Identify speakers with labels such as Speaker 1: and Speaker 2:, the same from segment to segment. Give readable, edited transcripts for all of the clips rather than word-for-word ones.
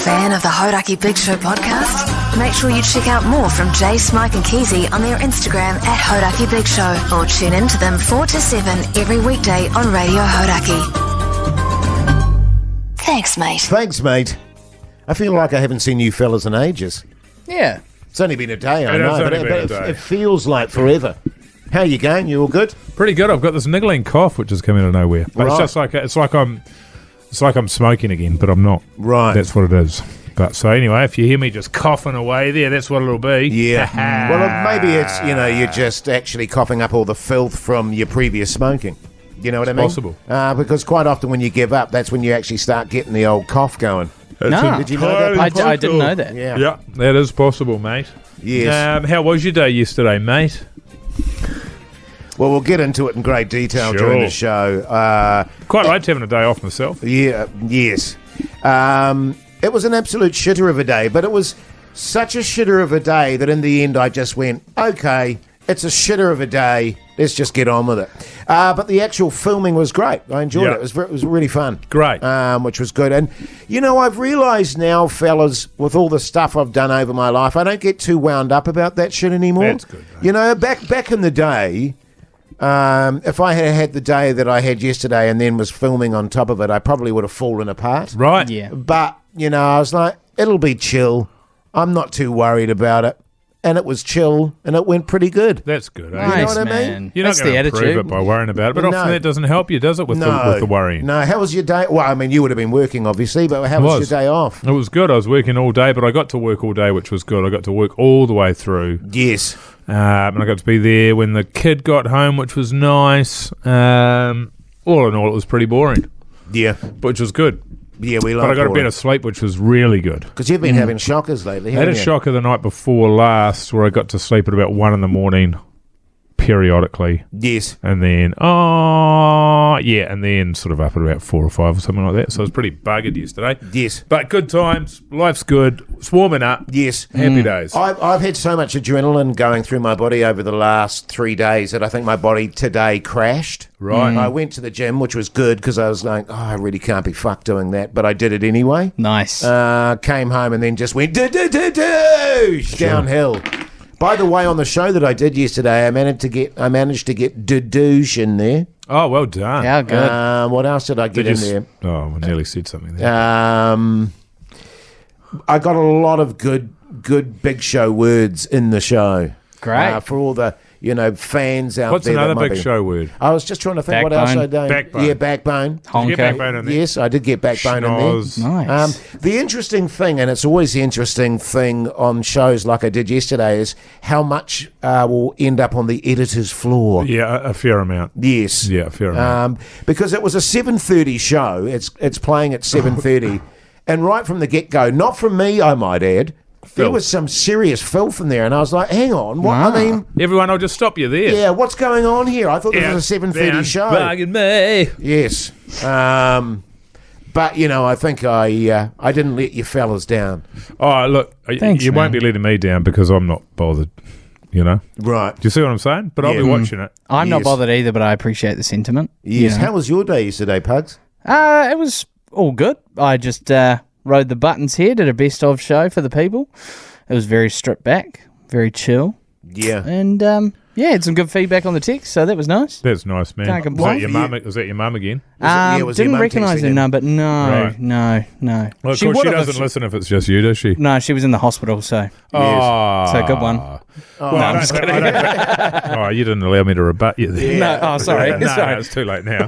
Speaker 1: fan of the Hauraki Big Show podcast? Make sure you check out more from Jase, Mike and Keyzie on their Instagram at Hauraki Big Show, or tune in to them 4 to 7 every weekday on Radio Hauraki. Thanks, mate.
Speaker 2: Thanks, mate. I feel like I haven't seen you fellas in ages.
Speaker 3: Yeah.
Speaker 2: It's only been a day, I
Speaker 4: It has
Speaker 2: know,
Speaker 4: only
Speaker 2: but
Speaker 4: been a day.
Speaker 2: it feels like forever. How you going? You all good?
Speaker 4: Pretty good. I've got this niggling cough which has come out of nowhere. But
Speaker 2: Right.
Speaker 4: it's like I'm smoking again, but I'm not.
Speaker 2: Right.
Speaker 4: That's what it is. But so anyway, if you hear me just coughing away there, that's what it'll be.
Speaker 2: Yeah. Well, maybe it's, you're just actually coughing up all the filth from your previous smoking. You know what I mean?
Speaker 4: Possible.
Speaker 2: Because quite often when you give up, that's when you actually start getting the old cough going.
Speaker 3: No.
Speaker 2: Did you know that?
Speaker 3: I didn't know that.
Speaker 2: Yeah.
Speaker 4: Yeah, that is possible, mate.
Speaker 2: Yes.
Speaker 4: How was your day yesterday, mate?
Speaker 2: Well, we'll get into it in great detail
Speaker 4: Sure.
Speaker 2: during the show.
Speaker 4: Quite like having a day off myself.
Speaker 2: Yes. It was an absolute shitter of a day, but it was such a shitter of a day that in the end I just went, okay, it's a shitter of a day. Let's just get on with it. But the actual filming was great. I enjoyed it. It was really fun.
Speaker 4: Great.
Speaker 2: Which was good. And, I've realised now, fellas, with all the stuff I've done over my life, I don't get too wound up about that shit anymore.
Speaker 4: That's good, mate.
Speaker 2: Back in the day, if I had had the day that I had yesterday and then was filming on top of it, I probably would have fallen apart.
Speaker 4: Right.
Speaker 3: Yeah.
Speaker 2: But, I was like, it'll be chill. I'm not too worried about it. And it was chill, and it went pretty good.
Speaker 4: That's good. Eh?
Speaker 3: Nice,
Speaker 2: You know what I mean?
Speaker 3: man.
Speaker 4: You're
Speaker 3: That's
Speaker 4: not going
Speaker 3: the
Speaker 4: to improve
Speaker 3: attitude.
Speaker 4: it by worrying about it, but often
Speaker 2: No.
Speaker 4: that doesn't help you, does it, with the worrying?
Speaker 2: No, how was your day? Well, I mean, you would have been working, obviously, but how was your day off?
Speaker 4: It was good. I was working all day, but I got to work all day, which was good. I got to work all the way through.
Speaker 2: Yes.
Speaker 4: And I got to be there when the kid got home, which was nice. All in all, it was pretty boring,
Speaker 2: Yeah.
Speaker 4: which was good.
Speaker 2: Yeah, we
Speaker 4: But
Speaker 2: like
Speaker 4: I got a bit of sleep, which was really good.
Speaker 2: because you've been having shockers lately,
Speaker 4: I had
Speaker 2: haven't
Speaker 4: a
Speaker 2: you?
Speaker 4: shocker the night before last where I got to sleep at about 1 in the morning periodically.
Speaker 2: Yes.
Speaker 4: And then, and then sort of up at about 4 or 5 or something like that. So I was pretty buggered yesterday.
Speaker 2: Yes.
Speaker 4: But good times. Life's good. It's warming up.
Speaker 2: Yes.
Speaker 4: Happy days.
Speaker 2: I've had so much adrenaline going through my body over the last 3 days that I think my body today crashed.
Speaker 4: Right.
Speaker 2: I went to the gym, which was good because I was like, I really can't be fucked doing that. But I did it anyway.
Speaker 3: Nice.
Speaker 2: Came home and then just went downhill. By the way, on the show that I did yesterday, I managed to get douche in there.
Speaker 4: Oh, well done.
Speaker 3: How good.
Speaker 2: What else did I get in there?
Speaker 4: Oh, I nearly said something there.
Speaker 2: I got a lot of good Big Show words in the show.
Speaker 3: Great.
Speaker 2: For all the fans out
Speaker 4: What's
Speaker 2: there.
Speaker 4: another
Speaker 2: that might
Speaker 4: Big
Speaker 2: be-
Speaker 4: Show word?
Speaker 2: I was just trying to think what else
Speaker 3: Backbone.
Speaker 2: I'd done.
Speaker 4: Backbone.
Speaker 2: Yeah, backbone.
Speaker 4: Did you get
Speaker 3: Honker.
Speaker 4: backbone in there?
Speaker 2: Yes, I did get backbone
Speaker 4: Schnoz.
Speaker 2: in there.
Speaker 3: Nice.
Speaker 2: The interesting thing, and it's always the interesting thing on shows like I did yesterday, is how much will end up on the editor's floor.
Speaker 4: Yeah, a fair amount.
Speaker 2: Yes.
Speaker 4: Yeah, a fair amount.
Speaker 2: Because it was a 7:30 show. It's playing at 7:30, and right from the get-go, not from me, I might add, there
Speaker 4: Filth.
Speaker 2: was some serious filth in there, and I was like, hang on, what? I mean,
Speaker 4: Everyone, I'll just stop you there.
Speaker 2: yeah, what's going on here? I thought this was a 7:30 show.
Speaker 4: Bugging me.
Speaker 2: Yes. But, I think I didn't let you fellas down.
Speaker 4: Oh, look,
Speaker 3: Thanks,
Speaker 4: you won't
Speaker 3: man.
Speaker 4: be letting me down because I'm not bothered,
Speaker 2: Right.
Speaker 4: Do you see what I'm saying? But I'll
Speaker 2: Yeah.
Speaker 4: be watching it.
Speaker 3: I'm
Speaker 2: yes.
Speaker 3: not bothered either, but I appreciate the sentiment.
Speaker 2: Yes.
Speaker 3: You know.
Speaker 2: How was your day yesterday, Pugs?
Speaker 3: It was all good. I just rode the buttons here, did a best of show for the people. It was very stripped back, very chill,
Speaker 2: Yeah.
Speaker 3: and had some good feedback on the text, so that was nice.
Speaker 4: That's nice, man.
Speaker 3: Can't complain.
Speaker 4: Was that your mum again?
Speaker 2: was your
Speaker 3: Didn't
Speaker 2: mum
Speaker 3: recognise her
Speaker 2: texting
Speaker 3: number. No,
Speaker 4: Right.
Speaker 3: no.
Speaker 4: Well, of course, she
Speaker 3: would've if
Speaker 4: doesn't listen if it's just you, does she?
Speaker 3: No, she was in the hospital, so
Speaker 4: Oh,
Speaker 3: So good one.
Speaker 4: Well, I don't think- oh, you didn't allow me to rebut you there.
Speaker 3: no. Oh, sorry,
Speaker 4: No,
Speaker 3: sorry.
Speaker 4: it's too late now.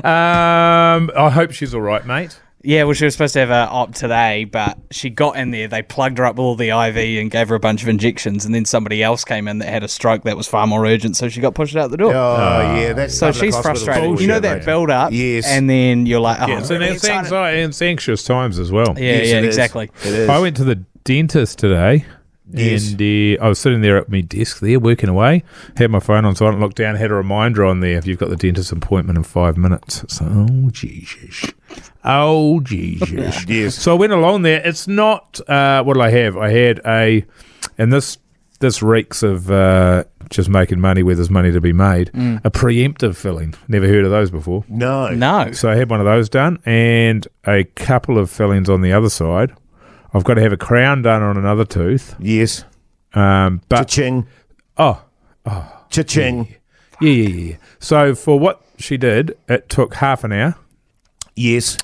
Speaker 4: I hope she's all right, mate.
Speaker 3: Yeah, well, she was supposed to have a op today, but she got in there. They plugged her up with all the IV and gave her a bunch of injections, and then somebody else came in that had a stroke that was far more urgent, so she got pushed out the door.
Speaker 2: Oh, yeah. That's
Speaker 3: So
Speaker 2: public
Speaker 3: she's
Speaker 2: hospital
Speaker 3: frustrated.
Speaker 2: bullshit,
Speaker 3: you know that
Speaker 2: mate.
Speaker 3: build up,
Speaker 2: Yes.
Speaker 3: and then you're like, oh,
Speaker 4: Yeah,
Speaker 3: I'm
Speaker 4: so
Speaker 3: really
Speaker 4: it's
Speaker 3: excited.
Speaker 4: anxiety and it's anxious times as well.
Speaker 3: Yeah,
Speaker 2: Yes,
Speaker 3: yeah,
Speaker 2: it is.
Speaker 3: exactly.
Speaker 2: It is.
Speaker 4: I went to the dentist today.
Speaker 2: Yes.
Speaker 4: And I was sitting there at my desk there working away, had my phone on silent, looked down, had a reminder on there, if you've got the dentist appointment in 5 minutes. So, oh, Jesus. Oh, Jesus.
Speaker 2: Yes.
Speaker 4: So I went along there. It's not, what did I have? I had and this reeks of just making money where there's money to be made, a preemptive filling. Never heard of those before.
Speaker 2: No.
Speaker 3: No.
Speaker 4: So I had one of those done and a couple of fillings on the other side. I've got to have a crown done on another tooth.
Speaker 2: Yes.
Speaker 4: But
Speaker 2: Cha-ching.
Speaker 4: oh,
Speaker 2: Cha-ching.
Speaker 4: yeah. So for what she did, it took half an hour.
Speaker 2: Yes.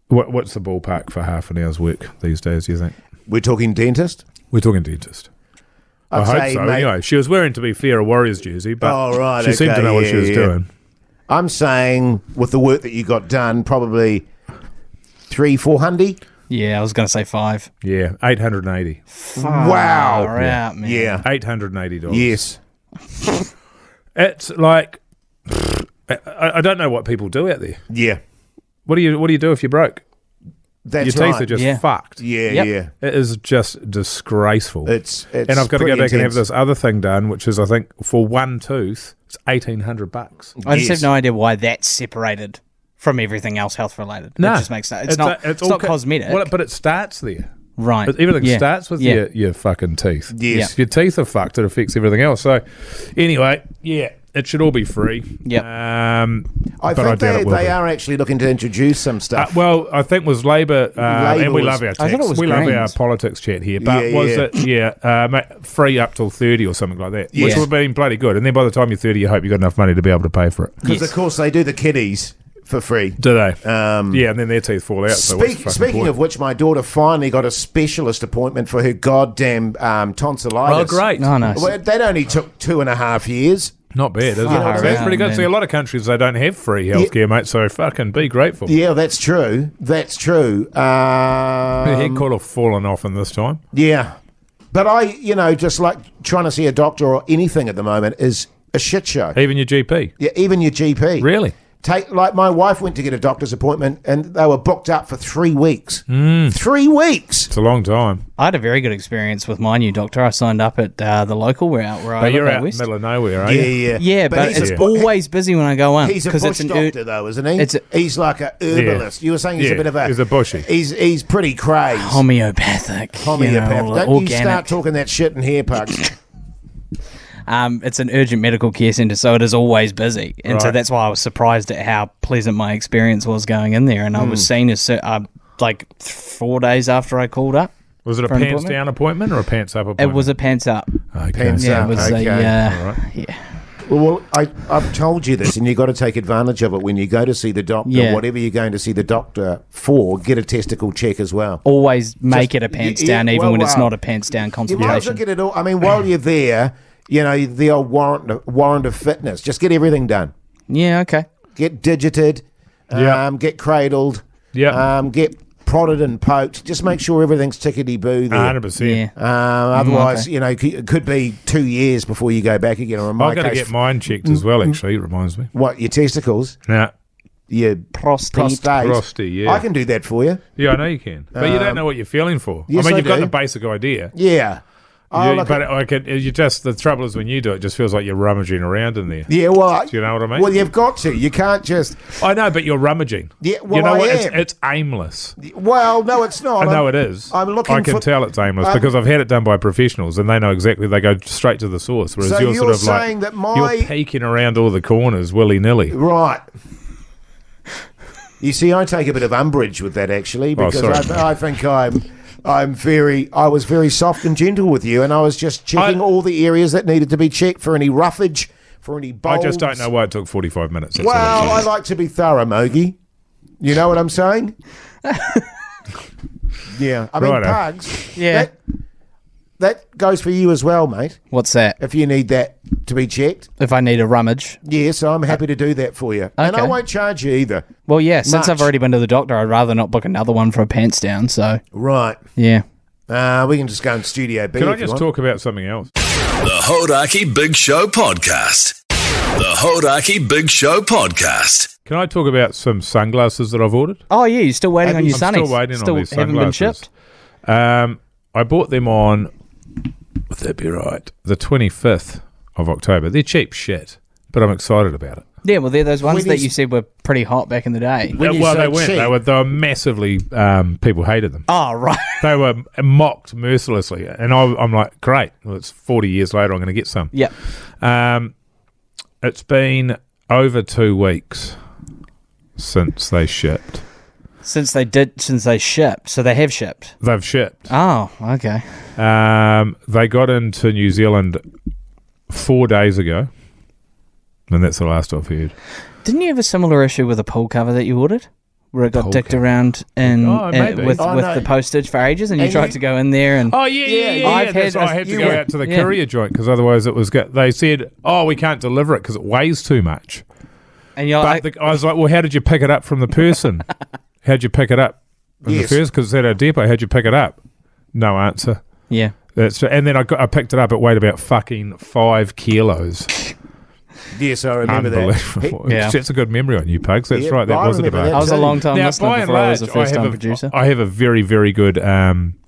Speaker 4: What's the ballpark for half an hour's work these days, do you think?
Speaker 2: We're talking dentist?
Speaker 4: We're talking dentist. I hope
Speaker 2: say,
Speaker 4: so.
Speaker 2: mate,
Speaker 4: Anyway, she was wearing, to be fair, a Warriors jersey, but
Speaker 2: Oh, right,
Speaker 4: she seemed to
Speaker 2: okay,
Speaker 4: know what
Speaker 2: yeah,
Speaker 4: she was
Speaker 2: yeah.
Speaker 4: doing.
Speaker 2: I'm saying with the work that you got done, probably 300-400.
Speaker 3: Yeah, I was going to say 5.
Speaker 4: Yeah, $880.
Speaker 2: Wow.
Speaker 3: Far out, man.
Speaker 2: Yeah.
Speaker 4: $880.
Speaker 2: Yes.
Speaker 4: It's like I don't know what people do out there.
Speaker 2: Yeah.
Speaker 4: What do you do if you're broke?
Speaker 2: That's
Speaker 4: Your teeth
Speaker 2: right.
Speaker 4: are just
Speaker 3: Yeah.
Speaker 4: fucked.
Speaker 2: Yeah,
Speaker 3: Yep.
Speaker 2: yeah.
Speaker 4: It is just disgraceful.
Speaker 2: It's
Speaker 4: and I've got to go
Speaker 2: pretty
Speaker 4: back and have
Speaker 2: intense.
Speaker 4: this other thing done, which is I think for one tooth it's $1,800.
Speaker 3: I just
Speaker 2: Yes.
Speaker 3: have no idea why that's separated from everything else health related.
Speaker 4: No,
Speaker 3: It just makes no. It's not
Speaker 4: all
Speaker 3: cosmetic.
Speaker 4: Well, but it starts there.
Speaker 3: Right.
Speaker 4: Everything
Speaker 3: Yeah.
Speaker 4: starts with
Speaker 3: Yeah.
Speaker 4: your fucking teeth.
Speaker 2: Yes.
Speaker 4: If your teeth are fucked, it affects everything else. So, anyway, yeah, it should all be free.
Speaker 3: Yep.
Speaker 2: I
Speaker 4: but
Speaker 2: think
Speaker 4: doubt it will
Speaker 2: they
Speaker 4: be.
Speaker 2: are actually looking to introduce some stuff.
Speaker 4: Well, I think was Labor, and we
Speaker 2: was-
Speaker 4: love our
Speaker 3: I thought it
Speaker 4: text.
Speaker 3: was
Speaker 4: We love our
Speaker 3: Greens.
Speaker 4: politics chat here. But
Speaker 2: Yeah,
Speaker 4: was
Speaker 2: yeah.
Speaker 4: it, free up till 30 or something like that, which
Speaker 2: Yes.
Speaker 4: would have been bloody good. And then by the time you're 30, you hope you got enough money to be able to pay for it.
Speaker 2: Because, of course, they do the kiddies for free.
Speaker 4: Do they? Yeah, and then their teeth fall out. So what's the fucking
Speaker 2: Speaking
Speaker 4: point?
Speaker 2: of which, my daughter finally got a specialist appointment for her goddamn tonsillitis.
Speaker 4: Oh, great.
Speaker 3: No, no.
Speaker 2: Well, that only took 2.5 years.
Speaker 4: Not bad, is it?
Speaker 3: Far
Speaker 4: That's
Speaker 3: out,
Speaker 4: pretty good.
Speaker 3: man.
Speaker 4: See, a lot of countries, they don't have free healthcare, mate, so fucking be grateful.
Speaker 2: Yeah, that's true. That's true.
Speaker 4: The head could have fallen off in this time.
Speaker 2: Yeah. But just like trying to see a doctor or anything at the moment is a shit show.
Speaker 4: Even your GP.
Speaker 2: Yeah, even your GP.
Speaker 4: Really?
Speaker 2: Like my wife went to get a doctor's appointment and they were booked up for 3 weeks. 3 weeks.
Speaker 4: It's a long time.
Speaker 3: I had a very good experience with my new doctor. I signed up at the local where I
Speaker 4: But
Speaker 3: live
Speaker 4: you're
Speaker 3: out
Speaker 4: out in the
Speaker 3: west.
Speaker 4: middle of nowhere, are
Speaker 2: Yeah,
Speaker 4: you?
Speaker 2: yeah.
Speaker 3: Yeah, but
Speaker 2: he's
Speaker 3: it's
Speaker 2: a-
Speaker 3: always busy when I go in
Speaker 2: He's a
Speaker 3: because
Speaker 2: bush
Speaker 3: it's an
Speaker 2: doctor, though, isn't he?
Speaker 3: it's a-
Speaker 2: He's like a herbalist. You were saying he's a
Speaker 4: Yeah,
Speaker 2: bit of a...
Speaker 4: he's a bushy.
Speaker 2: He's pretty crazy.
Speaker 3: homeopathic.
Speaker 2: Homeopath. Don't
Speaker 3: organic.
Speaker 2: you start talking that shit in here, Pugs.
Speaker 3: It's an urgent medical care centre, so it is always busy, and so
Speaker 4: Right.
Speaker 3: that's why I was surprised at how pleasant my experience was going in there. And I was seen as like 4 days after I called up.
Speaker 4: Was it a
Speaker 3: For an
Speaker 4: pants
Speaker 3: appointment?
Speaker 4: down appointment or a pants up appointment?
Speaker 3: It was a pants up.
Speaker 4: Okay.
Speaker 2: Pants
Speaker 3: Yeah,
Speaker 2: up.
Speaker 3: it was
Speaker 2: Okay.
Speaker 4: All right.
Speaker 3: yeah.
Speaker 2: Well, I've told you this, and you've got to take advantage of it when you go to see the doctor.
Speaker 3: Yeah.
Speaker 2: Whatever you're going to see the doctor for, get a testicle check as well.
Speaker 3: Always make
Speaker 2: Just-
Speaker 3: it a pants
Speaker 2: yeah,
Speaker 3: down, even
Speaker 2: well,
Speaker 3: when it's
Speaker 2: well,
Speaker 3: not a pants down
Speaker 2: You might as well
Speaker 3: consultation.
Speaker 2: get it all. I mean, while you're there, the old warrant of fitness. Just get everything done.
Speaker 3: Yeah, okay.
Speaker 2: Get digited.
Speaker 4: Yeah.
Speaker 2: Get cradled.
Speaker 4: Yeah.
Speaker 2: Get prodded and poked. Just make sure everything's tickety-boo there.
Speaker 4: 100%.
Speaker 3: Yeah.
Speaker 2: Otherwise,
Speaker 3: okay.
Speaker 2: it could be 2 years before you go back again. Or in my
Speaker 4: I've got to
Speaker 2: case,
Speaker 4: get mine checked as well, actually. It reminds me.
Speaker 2: what, your testicles?
Speaker 4: Now,
Speaker 2: Your
Speaker 3: Prostate.
Speaker 2: prostate?
Speaker 4: yeah.
Speaker 2: I can do that for you.
Speaker 4: Yeah, I know you can. But you don't know what you're feeling for.
Speaker 2: yes,
Speaker 4: I mean,
Speaker 2: I
Speaker 4: you've got
Speaker 2: do.
Speaker 4: the basic idea.
Speaker 2: Yeah.
Speaker 4: The trouble is when you do it, it just feels like you're rummaging around in there.
Speaker 2: Yeah, well,
Speaker 4: Do you know what I mean?
Speaker 2: well, you've got to. You can't just.
Speaker 4: I know, but you're rummaging.
Speaker 2: Yeah, well,
Speaker 4: you know
Speaker 2: I
Speaker 4: what?
Speaker 2: am.
Speaker 4: It's aimless.
Speaker 2: Well, no, it's not.
Speaker 4: I know it is.
Speaker 2: I'm looking
Speaker 4: I can
Speaker 2: for-
Speaker 4: tell it's aimless
Speaker 2: I'm-
Speaker 4: because I've had it done by professionals, and they know exactly. They go straight to the source. Whereas
Speaker 2: So
Speaker 4: you're
Speaker 2: you're
Speaker 4: sort of like
Speaker 2: saying that
Speaker 4: you're peeking around all the corners willy nilly.
Speaker 2: Right. You see, I take a bit of umbrage with that actually because
Speaker 4: sorry.
Speaker 2: I think I was very soft and gentle with you, and I was just checking all the areas that needed to be checked for any roughage, for any
Speaker 4: I
Speaker 2: bulbs.
Speaker 4: just don't know why it took 45 minutes. That's all
Speaker 2: Well,
Speaker 4: it
Speaker 2: I
Speaker 4: is.
Speaker 2: like to be thorough, Mogi. You know what I'm saying? Yeah, I mean,
Speaker 4: Righto.
Speaker 2: Pugs.
Speaker 3: Yeah.
Speaker 2: That goes for you as well, mate.
Speaker 3: What's that?
Speaker 2: If you need that to be checked,
Speaker 3: If I need a rummage.
Speaker 2: yes, I'm happy to do that for you, and I
Speaker 3: Okay.
Speaker 2: won't charge you either.
Speaker 3: Well, yeah, since I've
Speaker 2: Much.
Speaker 3: already been to the doctor, I'd rather not book another one for a pants down, so
Speaker 2: Right.
Speaker 3: yeah.
Speaker 2: We can just go in Studio B.
Speaker 4: Can I
Speaker 2: if you
Speaker 4: just
Speaker 2: want.
Speaker 4: talk about something else?
Speaker 5: The Hauraki Big Show podcast. The Hauraki Big Show podcast.
Speaker 4: Can I talk about some sunglasses that I've ordered?
Speaker 3: Oh, yeah, you're still waiting
Speaker 2: Have
Speaker 3: on
Speaker 2: you-
Speaker 3: your
Speaker 4: I'm
Speaker 3: sunnies.
Speaker 4: still waiting on these
Speaker 3: haven't been
Speaker 4: sunglasses.
Speaker 3: shipped?
Speaker 4: I bought them on, would that be right, the 25th of October. They're cheap shit, but I'm excited about it.
Speaker 3: Yeah, well, they're those ones
Speaker 2: When
Speaker 3: that
Speaker 2: you
Speaker 3: you said were pretty hot back in the day.
Speaker 2: When you
Speaker 4: Well,
Speaker 2: say
Speaker 4: they weren't.
Speaker 2: cheap-
Speaker 4: They were massively, people hated them.
Speaker 3: Oh, right.
Speaker 4: They were mocked mercilessly. And I'm like, great. Well, it's 40 years later, I'm going to get some.
Speaker 3: Yep.
Speaker 4: It's been over 2 weeks since they shipped.
Speaker 3: Since they shipped. So they have shipped.
Speaker 4: They've shipped.
Speaker 3: Oh, okay.
Speaker 4: They got into New Zealand 4 days ago, and that's the last I've heard.
Speaker 3: Didn't you have a similar issue with a pool cover that you ordered? Where it got dicked around with the postage for ages, and you tried to go in there and...
Speaker 4: Oh, yeah. I had to go out to the courier joint, because otherwise it was... They said, we can't deliver it because it weighs too much.
Speaker 3: And you're like...
Speaker 4: I was like, well, how did you pick it up from the person? How'd you pick it up? The first, because it's at our depot. How'd you pick it up? No answer.
Speaker 3: Yeah.
Speaker 4: And then I picked it up. It weighed about fucking 5 kilos.
Speaker 2: Yes, I remember that.
Speaker 4: Yeah. That's a good memory on you, Pugs. That's right. That wasn't about.
Speaker 3: I was a long time listener
Speaker 4: by and
Speaker 3: before I was
Speaker 4: large,
Speaker 3: a first-time producer.
Speaker 4: I have a very, very good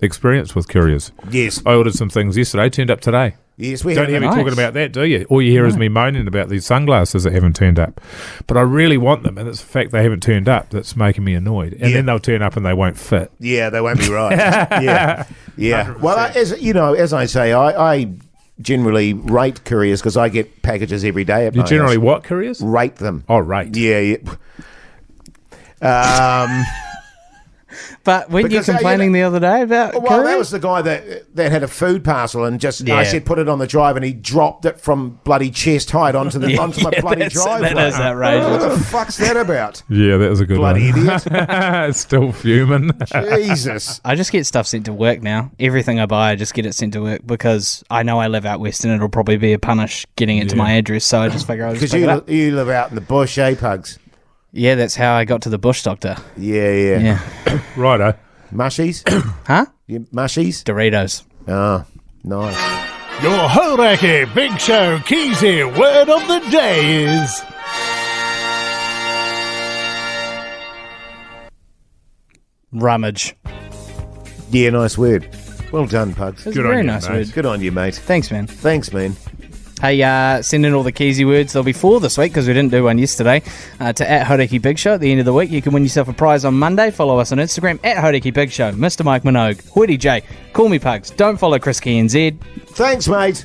Speaker 4: experience with couriers.
Speaker 2: Yes.
Speaker 4: I ordered some things yesterday, turned up today.
Speaker 2: Yes, we
Speaker 4: don't hear me talking about that, do you? All you hear is me moaning about these sunglasses that haven't turned up. But I really want them, and it's the fact they haven't turned up that's making me annoyed. And then they'll turn up and they won't fit.
Speaker 2: Yeah, they won't be right. Yeah. 100%. Well, as I say, I generally rate couriers because I get packages every day at my house.
Speaker 4: What couriers?
Speaker 2: Rate them.
Speaker 4: Oh, rate.
Speaker 2: Yeah.
Speaker 3: But weren't you complaining the other day about couriers?
Speaker 2: That was the guy that had a food parcel and I said put it on the drive and he dropped it from bloody chest height onto my bloody driveway.
Speaker 3: That is outrageous.
Speaker 2: What the fuck's that about?
Speaker 4: Yeah, that was a good
Speaker 2: bloody
Speaker 4: one.
Speaker 2: Idiot.
Speaker 4: Still fuming.
Speaker 2: Jesus.
Speaker 3: I just get stuff sent to work now. Everything I buy, I just get it sent to work because I know I live out west and it'll probably be a punish getting it to my address. So I just figure I'll just pick it up.
Speaker 2: You live out in the bush, Pugs?
Speaker 3: Yeah, that's how I got to the bush doctor.
Speaker 2: Yeah.
Speaker 4: Righto.
Speaker 2: Mushies?
Speaker 3: Huh?
Speaker 2: Mushies?
Speaker 3: Doritos.
Speaker 2: Oh, nice.
Speaker 6: Your Hauraki Big Show Keyzie word of the day is...
Speaker 3: rummage.
Speaker 2: Yeah, nice word. Well done, Pugs.
Speaker 3: That's a very nice word.
Speaker 2: Good on you, mate.
Speaker 3: Thanks, man. Hey, send in all the Keyzie words. There'll be 4 this week because we didn't do one yesterday. To @Hauraki Big Show at the end of the week. You can win yourself a prize on Monday. Follow us on Instagram @Hauraki Big Show. Mr. Mike Minogue, Hoodie J, Call Me Pugs. Don't follow Chris Key and Zed.
Speaker 2: Thanks, mate.